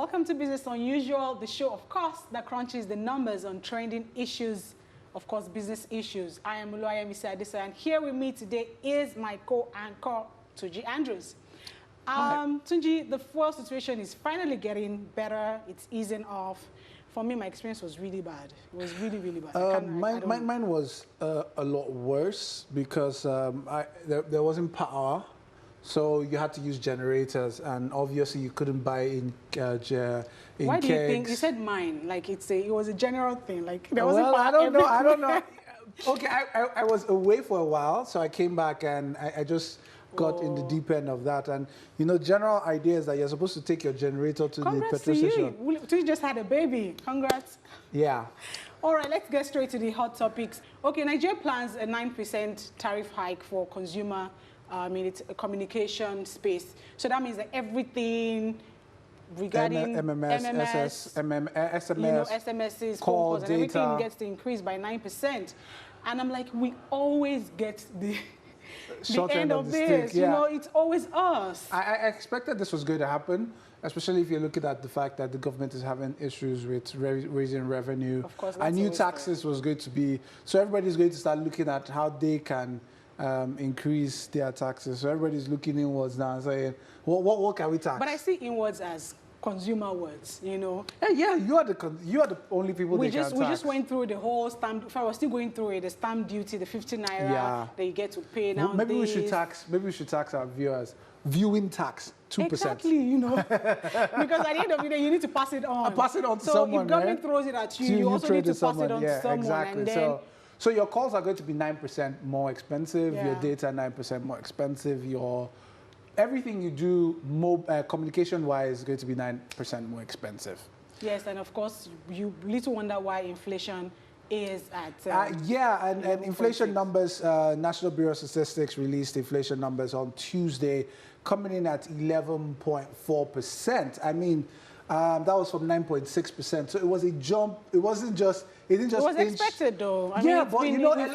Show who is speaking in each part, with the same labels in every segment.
Speaker 1: welcome to Business Unusual, the show, of course, that crunches the numbers on trending issues, of course, business issues. I am Oluwayemisi Adisa, and here with me today is my co-anchor, Tunji Andrews. Tunji, the fuel situation is finally getting better. It's easing off. For me, my experience was really bad. It was really, really bad.
Speaker 2: Mine was a lot worse because there wasn't power. So you had to use generators, and obviously you couldn't buy in
Speaker 1: Why
Speaker 2: kegs.
Speaker 1: do you think you said mine? Like it was a general thing. Like there wasn't power
Speaker 2: I don't know. Okay, I was away for a while, so I came back and I just got in the deep end of that. And you know, general idea is that you're supposed to take your generator to the petrol station.
Speaker 1: You just had a baby. Congrats.
Speaker 2: Yeah.
Speaker 1: All right, let's get straight to the hot topics. Okay, Nigeria plans a 9% tariff hike for consumer. It's a communication space. So that means that everything regarding SMS, SMSs,
Speaker 2: call,
Speaker 1: phone calls, and everything
Speaker 2: data
Speaker 1: gets to increase by 9%. And I'm like, we always get the end of this.
Speaker 2: Stick, yeah.
Speaker 1: You know, it's always us.
Speaker 2: I expected this was going to happen, especially if you're looking at the fact that the government is having issues with raising revenue.
Speaker 1: Of course,
Speaker 2: I knew taxes was going to be, so everybody's going to start looking at how they can increase their taxes. So everybody's looking inwards now and saying, what can we tax?
Speaker 1: But I see inwards as consumer words, you know.
Speaker 2: Yeah, you are the only people they can tax.
Speaker 1: We just went through the whole stamp. If I was still going through it, the stamp duty, the 50 naira that you get to pay now.
Speaker 2: Maybe we should tax our viewers. Viewing tax 2%.
Speaker 1: Exactly, you know, because at the end of the day, you need to pass it on.
Speaker 2: Pass it on to
Speaker 1: So
Speaker 2: someone.
Speaker 1: if government throws it at you, you also need to pass it on to someone.
Speaker 2: Exactly.
Speaker 1: And then,
Speaker 2: so your calls are going to be 9% more expensive.
Speaker 1: Yeah.
Speaker 2: Your data 9% more expensive. Your everything you do, communication-wise, is going to be 9% more expensive.
Speaker 1: Yes, and of course, you little wonder why inflation is at
Speaker 2: and inflation numbers. National Bureau of Statistics released inflation numbers on Tuesday, coming in at 11.4%. I mean, that was from 9.6%. So it was a jump. It wasn't just. It didn't just.
Speaker 1: It was expected, though.
Speaker 2: But you know, a lot of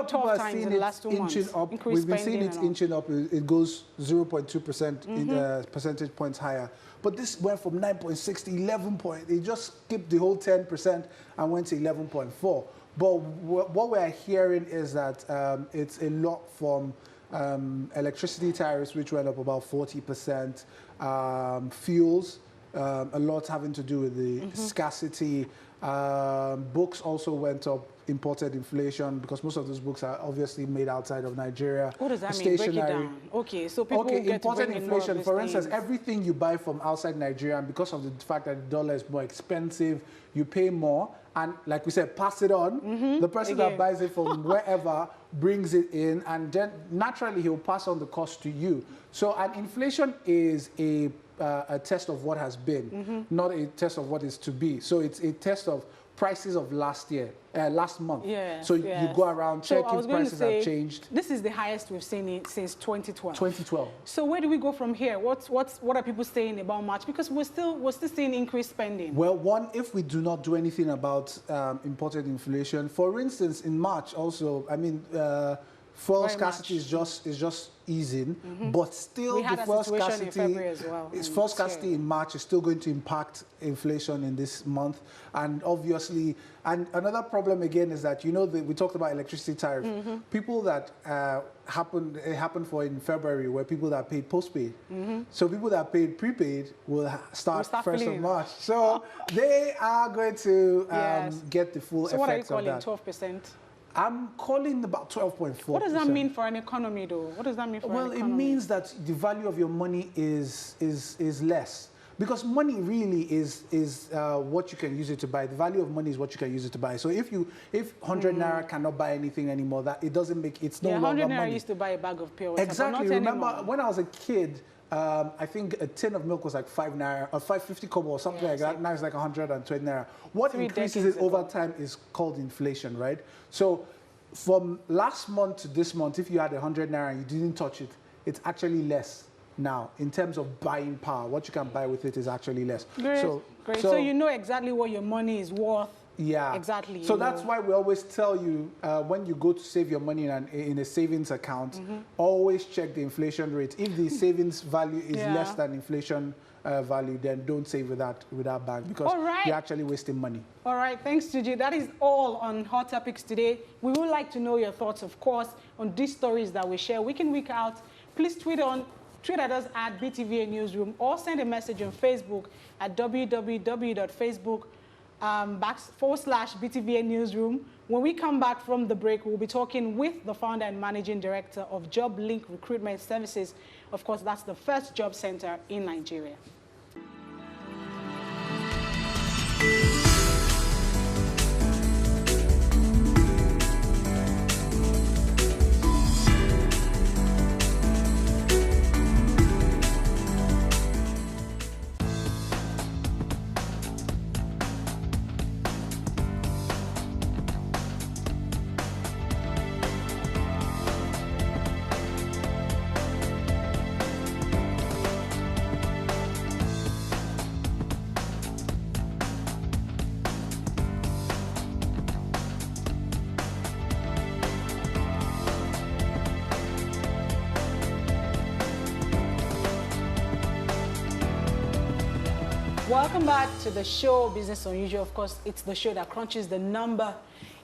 Speaker 2: people are seeing it inching up. We've been seeing it inching up. It goes 0.2% in percentage points higher. But this went from 9.6 to 11 It just skipped the whole 10% and went to 11.4. But what we're hearing is that it's a lot from electricity tariffs, which went up about 40%. Fuels. A lot having to do with the scarcity. Books also went up, imported inflation, because most of those books are obviously made outside of Nigeria.
Speaker 1: What does that mean? Break it down. Okay, so people get
Speaker 2: imported
Speaker 1: to bring
Speaker 2: inflation,
Speaker 1: in more
Speaker 2: for instance, everything you buy from outside Nigeria, and because of the fact that the dollar is more expensive, you pay more, and like we said, pass it on. The person that buys it from wherever brings it in, and then naturally he'll pass on the cost to you. So an inflation is a test of what has been, not a test of what is to be. So it's a test of prices of last month.
Speaker 1: Yeah.
Speaker 2: So you go around, check if prices have changed.
Speaker 1: This is the highest we've seen it since 2012.
Speaker 2: 2012.
Speaker 1: So where do we go from here? What are people saying about March? Because we're still seeing increased spending.
Speaker 2: Well, one, if we do not do anything about imported inflation, for instance, in March also, I mean, fuel scarcity is just easing, but still the fuel scarcity fuel scarcity in March is still going to impact inflation in this month. And obviously, and another problem again is that, you know, we talked about electricity tariff. People that happened for in February were people that paid postpaid. So people that paid prepaid will start 1st of March. So they are going to get the full effects of that.
Speaker 1: So what are you calling, 12%?
Speaker 2: I'm calling about 12.4%.
Speaker 1: What does that mean for an economy, though? What does that mean for an economy?
Speaker 2: Well, it means that the value of your money is less. Because money really is what you can use it to buy. The value of money is what you can use it to buy. So if 100 naira cannot buy anything anymore, that it doesn't make it's no longer money.
Speaker 1: 100 naira used to buy a bag of pure water.
Speaker 2: Exactly.
Speaker 1: But not
Speaker 2: Remember
Speaker 1: anymore.
Speaker 2: when I was a kid, I think a tin of milk was like 5 naira or 550 kobo or something like that. Now it's like 120 naira. What increases it over time is called inflation, right? So from last month to this month, if you had 100 naira and you didn't touch it, it's actually less now in terms of buying power. What you can buy with it is actually less.
Speaker 1: Great. So you know exactly what your money is worth
Speaker 2: Yeah,
Speaker 1: exactly.
Speaker 2: So that's why we always tell you when you go to save your money in a savings account, always check the inflation rate. If the savings value is less than inflation value, then don't save with that bank, because you're actually wasting money.
Speaker 1: All right, thanks, Tuji. That is all on Hot Topics today. We would like to know your thoughts, of course, on these stories that we share week in, week out. Please tweet at us at BTVA Newsroom, or send a message on Facebook at www.facebook.com/BTVA Newsroom. When we come back from the break, we'll be talking with the founder and managing director of Job Link Recruitment Services. Of course, that's the first job center in Nigeria. Welcome back to the show, Business Unusual. Of course, it's the show that crunches the number.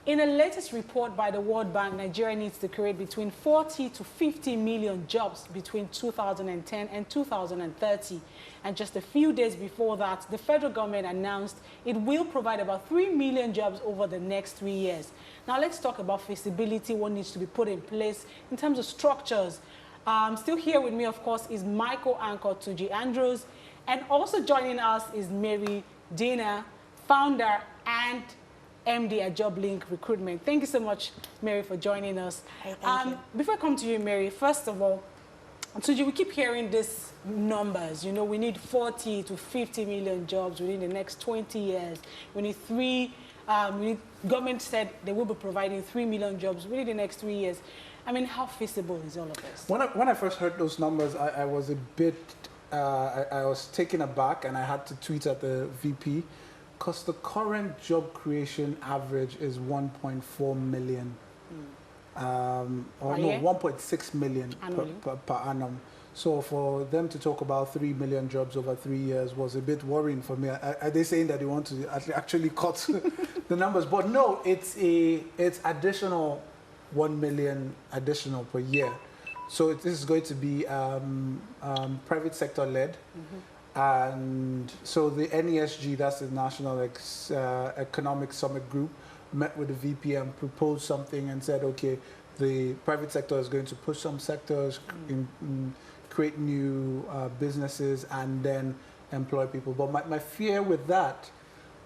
Speaker 1: In a latest report by the World Bank, Nigeria needs to create between 40 to 50 million jobs between 2010 and 2030. And just a few days before that, the federal government announced it will provide about 3 million jobs over the next 3 years. Now, let's talk about feasibility, what needs to be put in place in terms of structures. Still here with me, of course, is my co-anchor, Tuji Andrews. And also joining us is Mary Dinah, founder and MD at Job Link Recruitment. Thank you so much, Mary, for joining us.
Speaker 3: Hey, thank you.
Speaker 1: Before I come to you, Mary, first of all, Tuji, we keep hearing these numbers. You know, we need 40 to 50 million jobs within the next 20 years. We need government said they will be providing 3 million jobs within the next 3 years. I mean, how feasible is all of this?
Speaker 2: When I first heard those numbers, I was a bit... I was taken aback, and I had to tweet at the VP, because the current job creation average is 1.4 million, or no, 1.6 million per annum. So for them to talk about 3 million jobs over 3 years was a bit worrying for me. Are they saying that they want to actually cut the numbers? But no, it's additional 1 million additional per year. So this is going to be private sector led. And so the NESG, that's the National Economic Summit Group, met with the VP and proposed something and said, okay, the private sector is going to push some sectors, create new businesses, and then employ people. But my fear with that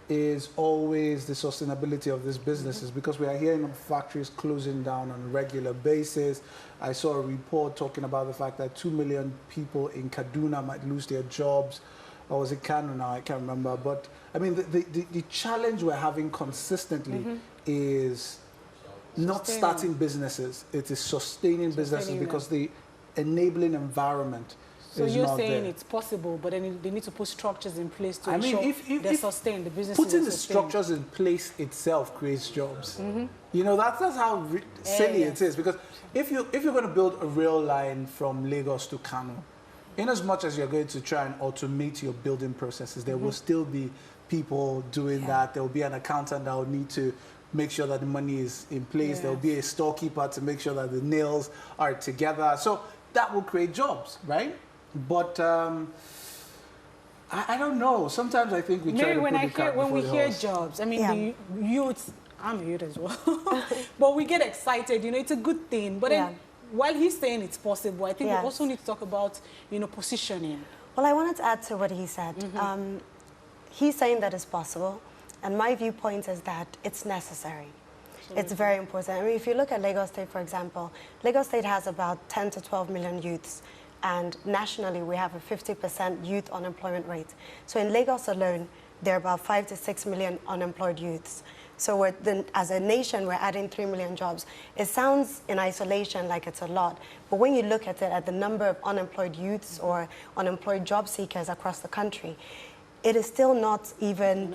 Speaker 2: is always the sustainability of these businesses, because we are hearing of factories closing down on a regular basis. I saw a report talking about the fact that 2 million people in Kaduna might lose their jobs. Or was it Kano now? I can't remember. But I mean, the challenge we're having consistently is not starting businesses. It is sustaining businesses, because the enabling environment.
Speaker 1: So you're saying it's possible, but then they need to put structures in place to ensure they sustain the business.
Speaker 2: Putting the structures in place itself creates jobs. You know, that's how silly it is. Because if you're going to build a rail line from Lagos to Kano, in as much as you're going to try and automate your building processes, there will still be people doing that. There will be an accountant that will need to make sure that the money is in place. There will be a storekeeper to make sure that the nails are together. So that will create jobs, right? But I don't know. Sometimes I think we try to put the cart before the horse. When we hear
Speaker 1: jobs, I mean, the youth, I'm a youth as well, but we get excited. You know, it's a good thing. But then, while he's saying it's possible, I think we also need to talk about, you know, positioning.
Speaker 3: Well, I wanted to add to what he said. He's saying that it's possible, and my viewpoint is that it's necessary. It's very important. I mean, if you look at Lagos State, for example, Lagos State has about 10 to 12 million youths. And nationally, we have a 50% youth unemployment rate. So in Lagos alone, there are about 5 to 6 million unemployed youths. So as a nation, we're adding 3 million jobs. It sounds in isolation like it's a lot, but when you look at it, at the number of unemployed youths or unemployed job seekers across the country, it is still not even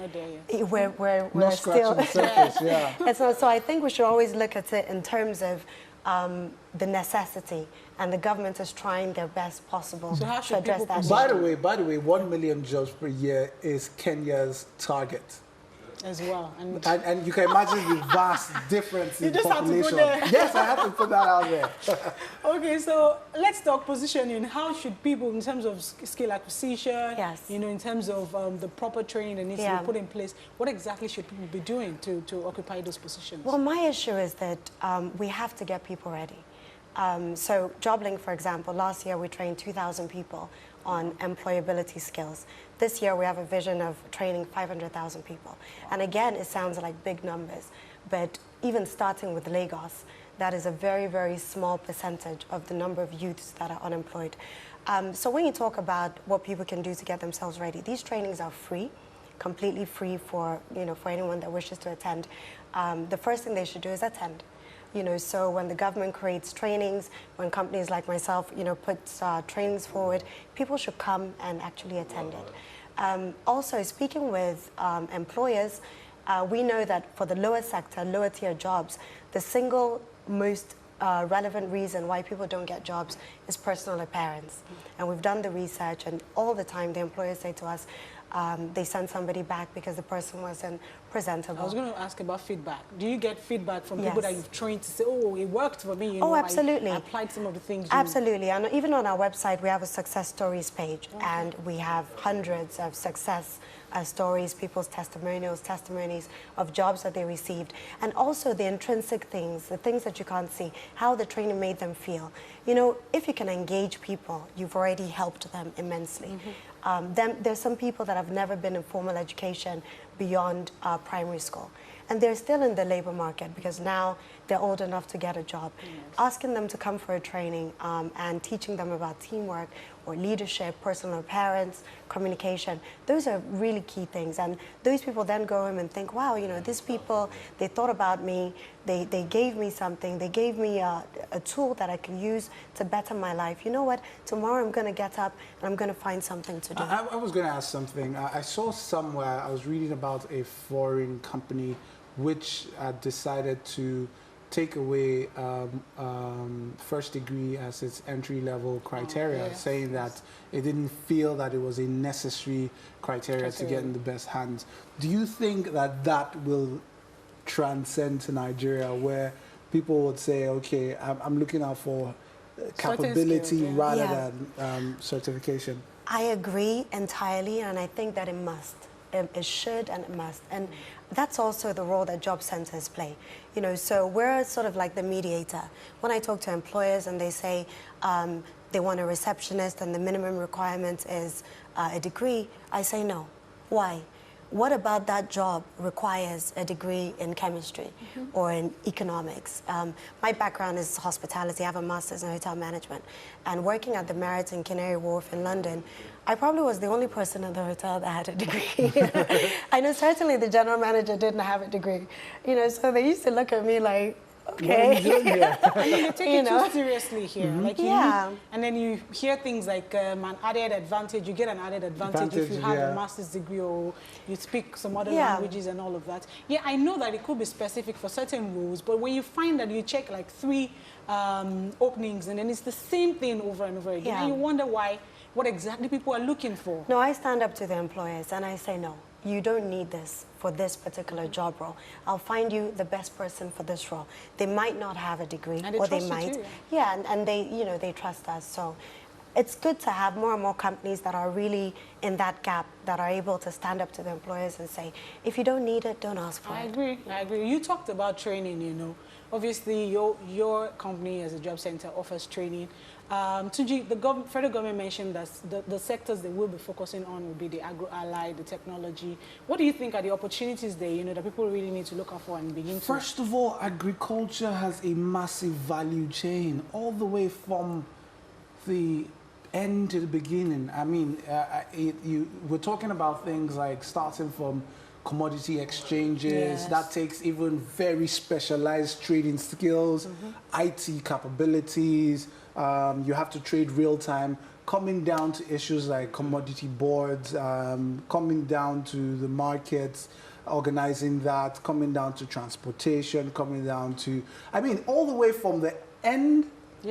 Speaker 3: we're
Speaker 2: no
Speaker 3: still
Speaker 2: the surface, yeah.
Speaker 3: And so I think we should always look at it in terms of the necessity, and the government is trying their best possible to address that.
Speaker 2: By the way, 1 million jobs per year is Kenya's target.
Speaker 1: As well.
Speaker 2: And you can imagine the vast difference in population. Yes, I have to put that out there.
Speaker 1: Okay, so let's talk positioning. How should people, in terms of skill acquisition, you know, in terms of the proper training that needs to be put in place, what exactly should people be doing to occupy those positions?
Speaker 3: Well, my issue is that we have to get people ready. So JobLink, for example, last year we trained 2,000 people on employability skills. This year we have a vision of training 500,000 people. And again, it sounds like big numbers, but even starting with Lagos, that is a very, very small percentage of the number of youths that are unemployed. So when you talk about what people can do to get themselves ready, these trainings are free, completely free for, you know, for anyone that wishes to attend. The first thing they should do is attend. You know, so when the government creates trainings, when companies like myself, you know, put trainings forward, people should come and actually attend it. Also, speaking with employers, we know that for the lower sector, lower tier jobs, the single most relevant reason why people don't get jobs is personal appearance. And we've done the research, and all the time the employers say to us, they send somebody back because the person wasn't presentable. I
Speaker 1: was going to ask about feedback. Do you get feedback from people that you've trained to say, oh, it worked for me? You know,
Speaker 3: absolutely.
Speaker 1: I applied some of the things.
Speaker 3: Absolutely. And even on our website, we have a success stories page, and we have hundreds of success stories, people's testimonies of jobs that they received, and also the intrinsic things, the things that you can't see, how the training made them feel. You know, if you can engage people, you've already helped them immensely. There's some people that have never been in formal education beyond primary school, and they're still in the labor market because now they're old enough to get a job. Asking them to come for a training and teaching them about teamwork or leadership, personal appearance, communication, those are really key things. And those people then go home and think, wow, you know, these people, they thought about me, they gave me something, they gave me a tool that I can use to better my life. You know what, tomorrow I'm going to get up and I'm going to find something to do.
Speaker 2: I was going to ask something. I saw somewhere, I was reading about a foreign company which decided to take away first degree as its entry-level criteria, saying that it didn't feel that it was a necessary criteria to get in the best hands. Do you think that that will transcend to Nigeria, where people would say, okay, I'm looking out for capability rather than certification?
Speaker 3: I agree entirely, and I think that it must. It should and it must. And that's also the role that job centers play. You know, so we're sort of like the mediator. When I talk to employers and they say they want a receptionist and the minimum requirement is a degree, I say no. Why? What about that job requires a degree in chemistry or in economics? My background is hospitality. I have a master's in hotel management. And working at the Marriott in Canary Wharf in London, I probably was the only person in the hotel that had a degree. I know certainly the general manager didn't have a degree. You know, so they used to look at me like, okay.
Speaker 2: What are you doing here?
Speaker 1: And you take it too seriously here. Like and then you hear things like an added advantage. You get an added advantage if you have a master's degree or you speak some other languages and all of that. Yeah, I know that it could be specific for certain roles, but when you find that you check like 3 openings and then it's the same thing over and over again, and you wonder why, what exactly people are looking for.
Speaker 3: No, I stand up to the employers and I say no. You don't need this for this particular job role. I'll find you the best person for this role. They might not have a degree, or they might. And they, you know, they trust us. So it's good to have more and more companies that are really in that gap, that are able to stand up to the employers and say, if you don't need it, don't ask for it.
Speaker 1: I agree. You talked about training, you know. Obviously, your company as a job center offers training. Tunji, the federal government mentioned that the sectors they will be focusing on will be the agro-allied, the technology. What do you think are the opportunities there, you know, that people really need to look out for and begin to?
Speaker 2: First of all, agriculture has a massive value chain, all the way from the end to the beginning. I mean, we're talking about things like starting from commodity exchanges.
Speaker 1: Yes.
Speaker 2: That takes even very specialized trading skills, IT capabilities. You have to trade real time, coming down to issues like commodity boards, coming down to the markets, organizing that, coming down to transportation, coming down to, I mean, all the way from the end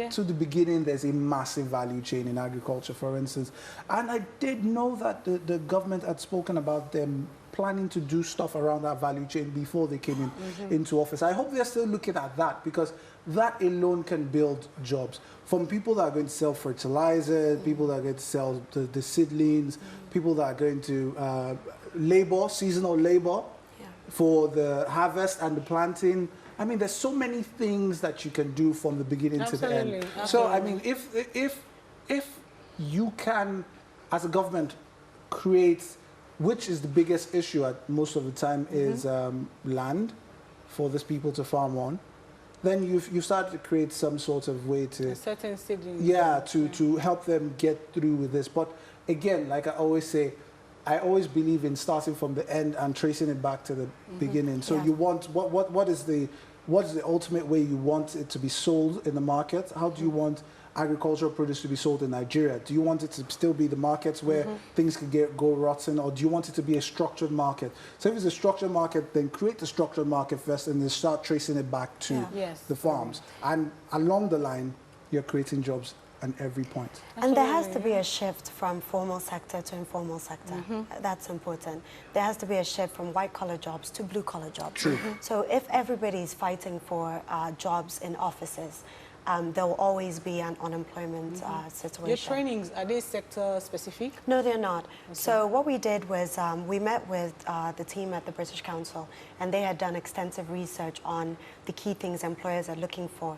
Speaker 2: to the beginning, there's a massive value chain in agriculture, for instance. And I did know that the government had spoken about them planning to do stuff around that value chain before they came into office. I hope they're still looking at that, because that alone can build jobs. From people that are going to sell fertilizer, people that are going to sell the seedlings, people that are going to labor, seasonal labor for the harvest and the planting. I mean, there's so many things that you can do from the beginning to the end.
Speaker 1: Absolutely.
Speaker 2: So, I mean, if you can, as a government, create, which is the biggest issue at most of the time, is land for these people to farm on, then you've started to create some sort of way to...
Speaker 1: A certain seedling.
Speaker 2: To help them get through with this. But again, like I always say, I always believe in starting from the end and tracing it back to the beginning. So you want, what is the ultimate way you want it to be sold in the market? How do you want agricultural produce to be sold in Nigeria? Do you want it to still be the markets where things can go rotten, or do you want it to be a structured market? So if it's a structured market, then create the structured market first and then start tracing it back to the farms. And along the line, you're creating jobs at every point.
Speaker 3: And there has to be a shift from formal sector to informal sector. That's important. There has to be a shift from white-collar jobs to blue-collar jobs.
Speaker 2: True.
Speaker 3: So if everybody is fighting for jobs in offices, there will always be an unemployment situation.
Speaker 1: Your trainings, are they sector specific?
Speaker 3: No, they're not. Okay. So what we did was we met with the team at the British Council, and they had done extensive research on the key things employers are looking for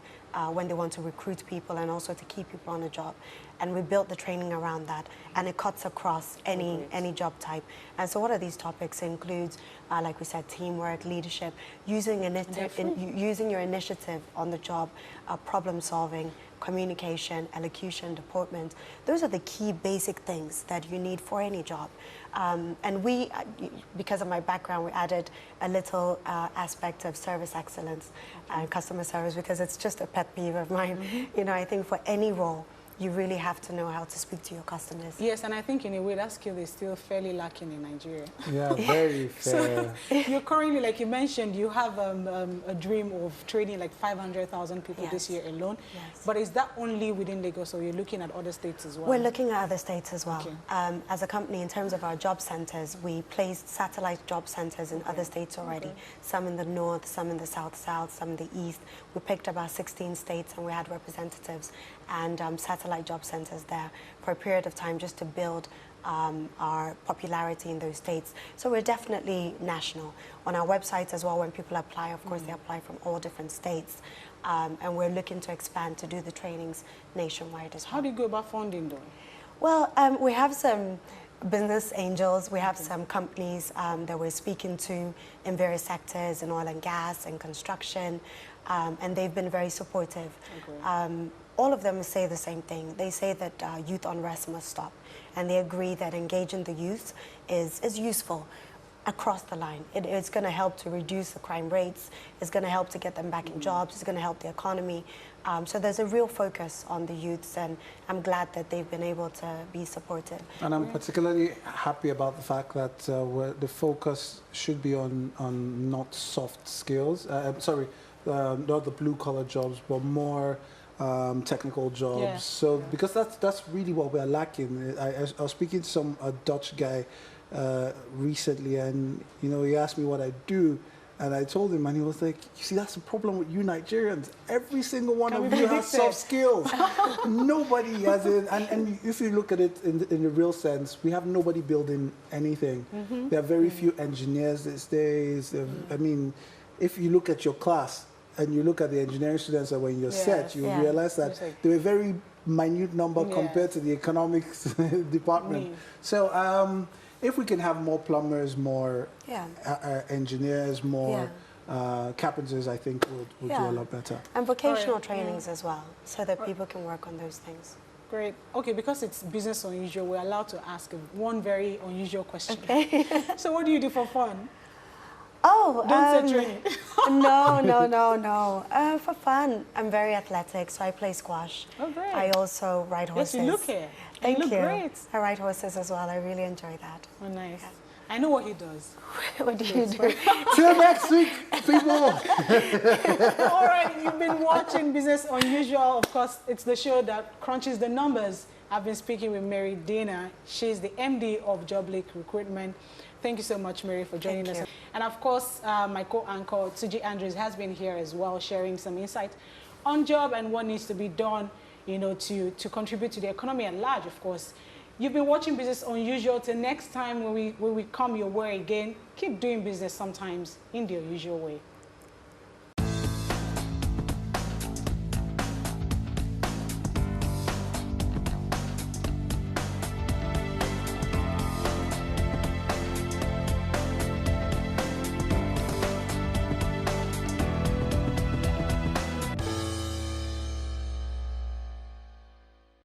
Speaker 3: when they want to recruit people and also to keep people on a job. And we built the training around that, and it cuts across any job type. And so what are these topics? It includes, like we said, teamwork, leadership, using your initiative on the job, problem solving, communication, elocution, deportment. Those are the key basic things that you need for any job. And we, because of my background, we added a little aspect of service excellence and customer service, because it's just a pet peeve of mine. You know, I think for any role, you really have to know how to speak to your customers.
Speaker 1: Yes, and I think in a way that skill is still fairly lacking in Nigeria.
Speaker 2: Yeah, very fair.
Speaker 1: So you're currently, like you mentioned, you have a dream of training like 500,000 people this year alone.
Speaker 3: Yes.
Speaker 1: But is that only within Lagos, or you're looking at other states as well?
Speaker 3: We're looking at other states as well.
Speaker 1: Okay.
Speaker 3: As a company, in terms of our job centers, we placed satellite job centers in other states already. Some in the north, some in the south, some in the east. We picked about 16 states, and we had representatives and satellite job centers there for a period of time, just to build our popularity in those states. So we're definitely national. On our website as well, when people apply, of course, they apply from all different states. And we're looking to expand to do the trainings nationwide as well.
Speaker 1: How do you go about funding, though?
Speaker 3: Well, we have some business angels. We have some companies that we're speaking to in various sectors, in oil and gas and construction, and they've been very supportive. All of them say the same thing. They say that youth unrest must stop, and they agree that engaging the youth is useful across the line. It's going to help to reduce the crime rates. It's going to help to get them back in jobs. It's going to help the economy. So there's a real focus on the youths, and I'm glad that they've been able to be supported.
Speaker 2: And I'm particularly happy about the fact that the focus should be on not soft skills. Not the blue-collar jobs, but more technical jobs. So because that's really what we're lacking. I was speaking to a Dutch guy recently, and he asked me what I do, and I told him, and he was like, "You see, that's the problem with you Nigerians. Every single one of you has soft skills. Nobody has it." And if you look at it in the real sense, we have nobody building anything. There are very few engineers these days. I mean, if you look at your class and you look at the engineering students that were in your set, you realize that they were a very minute number compared to the economics department. So if we can have more plumbers, more engineers, more carpenters, I think would do a lot better.
Speaker 3: And vocational trainings as well, so that people can work on those things.
Speaker 1: Great. Okay, because it's business unusual, we're allowed to ask one very unusual question.
Speaker 3: Okay.
Speaker 1: So what do you do for fun?
Speaker 3: Oh,
Speaker 1: don't say training.
Speaker 3: no. For fun, I'm very athletic, so I play squash.
Speaker 1: Oh, great.
Speaker 3: I also ride horses.
Speaker 1: Yes, you look here.
Speaker 3: Thank you.
Speaker 1: Great.
Speaker 3: I ride horses as well. I really enjoy that.
Speaker 1: Oh, nice.
Speaker 3: Yeah.
Speaker 1: I know what he does.
Speaker 3: What do you do?
Speaker 2: Till next week, people.
Speaker 1: All right, you've been watching Business Unusual. Of course, it's the show that crunches the numbers. I've been speaking with Mary Dinah. She's the MD of JobLink Recruitment. Thank you so much, Mary, for joining us. And of course, my co-anchor, Tuji Andrews, has been here as well, sharing some insight on job and what needs to be done, you know, to contribute to the economy at large, of course. You've been watching Business Unusual. Till next time when we come your way again, keep doing business sometimes in the unusual way.